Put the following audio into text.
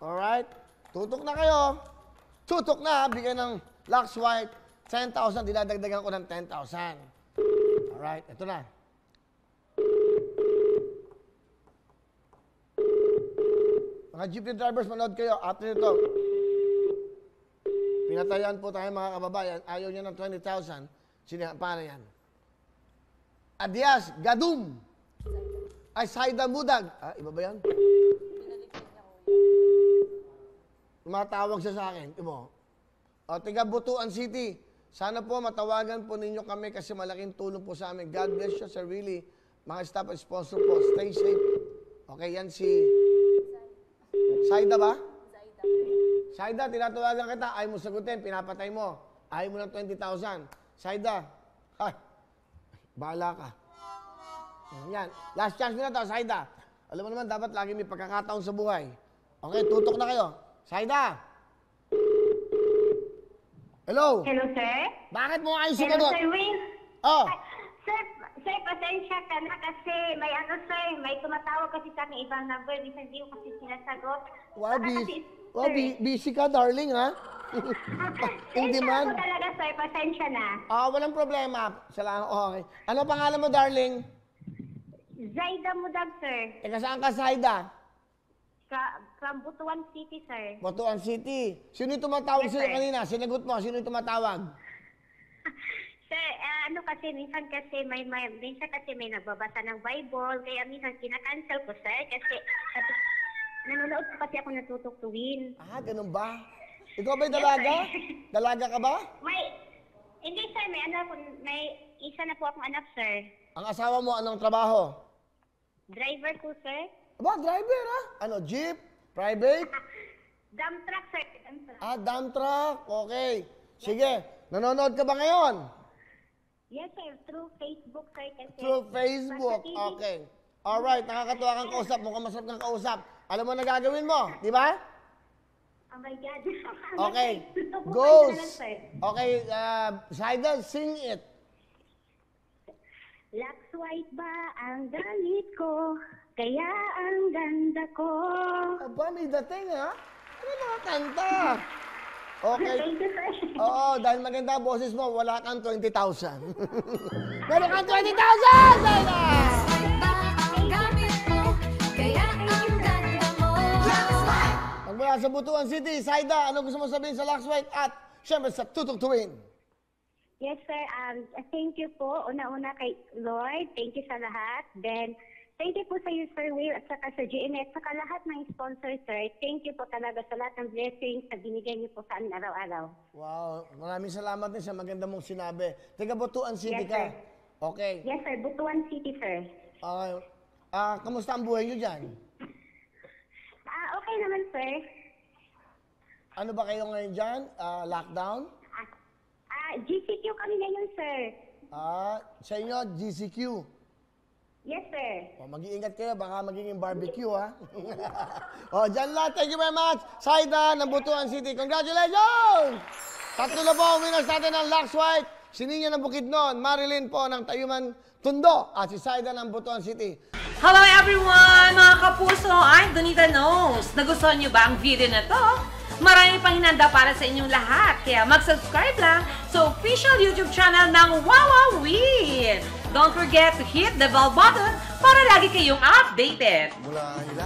Alright? Tutok na kayo. Tutok na. Bigyan ng Lux White. 10,000. Dinadagdagan ko ng 10,000. Alright. Ito na. Mga jeepney drivers, manood kayo. After nito, pinatayan po tayo mga kababayan. Ayaw niya ng 20,000. Paano yan? Adias, Gadum. Ay, Saida Mudag. Ah, iba ba yan? Tumatawag siya sa akin. Imo. O, tiga Butuan City. Sana po matawagan po ninyo kami kasi malaking tulong po sa amin. God bless you, Sir Willie. Mga staff at sponsor po. Stay safe. Okay, yan si... Saida ba? Saida, tinatawagan kita. Ayaw mo sagutin, pinapatay mo. Ayaw mo ng 20,000. Saida, ay, bahala ka. Yan. Last chance mo na to, Saida. Alam mo naman, dapat lagi may pagkakataon sa buhay. Okay, tutok na kayo. Saida! Hello? Hello, sir? Bakit mo ayos Hello, sumagot? Sir Will? Oh, Sir, pasensya ka na kasi may tumatawag kasi sa aking ibang number. Hindi ko kasi sinasagot. wow, Baka kasi, busy ka, darling, ha? In demand? Ako talaga, sir. Pasensya na. Walang problema. Salamat. Okay. Ano pangalan mo, darling? Zaida Mudag, sir. Teka, saan ka, Saida? From Butuan City, sir. Butuan City. Sino yung tumatawag Yes, sa'yo sir. kanina? Sinagot mo. Sino yung tumatawag? Sir, minsan kasi may nagbabasa ng Bible, kaya minsan kinakancel ko, sir, kasi nanonood ko kasi ako natutugtuwin. Ganun ba? Ikaw ba'y dalaga? Dalaga ka ba? Hindi, sir, may isa na po akong anak, sir. Ang asawa mo, anong trabaho? Driver ko, sir. Aba, driver, ha? Ano, jeep? Private? Dump truck, sir. Dump truck. Dump truck. Okay. Sige. Nanonood ka ba ngayon? Yes, sir. Through Facebook, sir. Kasi Through Facebook. Sa TV. Okay. Alright, nakakatuwa kang kausap. Mukhang masarap kang kausap. Alam mo na gagawin mo, di ba? Oh my God. Okay. Gusto ko Goes. na lang, sir. Okay, Saida, sing it. Lux White ba ang gamit ko? Kaya ang ganda ko. Aba, may dating, ha? Ano mga kanta? Okay. Thank you, sir. Oo, dahil maganda ang boses mo, wala kang 20,000. Meron kang 20,000! Saida! Magmula sa Butuan City, Saida, ano gusto mo sabihin sa Lux White at syempre sa Tutok Tuwin? Yes, sir. Thank you po. Una-una kay Lord. Thank you sa lahat. Then, thank you po sa iyo, Sir Will, at saka sa GMA, at saka lahat ng sponsors, sir. Thank you po talaga sa lahat ng blessings na binigay niyo po sa amin araw-araw. Wow, maraming salamat din sa maganda mong sinabi. Taga Butuan City Yes, ka. sir. Okay. Yes, sir. Butuan City, sir. Kamusta ang buhay niyo dyan? Okay naman, sir. Ano ba kayo ngayon dyan? Lockdown? GCQ kami ngayon, sir. Sa inyo, GCQ. Yes, sir. Mag-iingat kayo, baka magiging barbecue, ha? Dyan lang. Thank you very much. Saida ng Butuan City. Congratulations! Tatlo na po ang winners natin ng Lux White. Si Ninya ng Bukidnon, Marilyn po ng Tayuman Tondo, at si Saida ng Butuan City. Hello everyone! Mga kapuso, I'm Donita Knows. Nagustuhan niyo ba ang video na to? Marami pang hinanda para sa inyong lahat. Kaya mag-subscribe lang sa official YouTube channel ng Wowowin. Don't forget to hit the bell button para lagi kayong updated. Mula nila.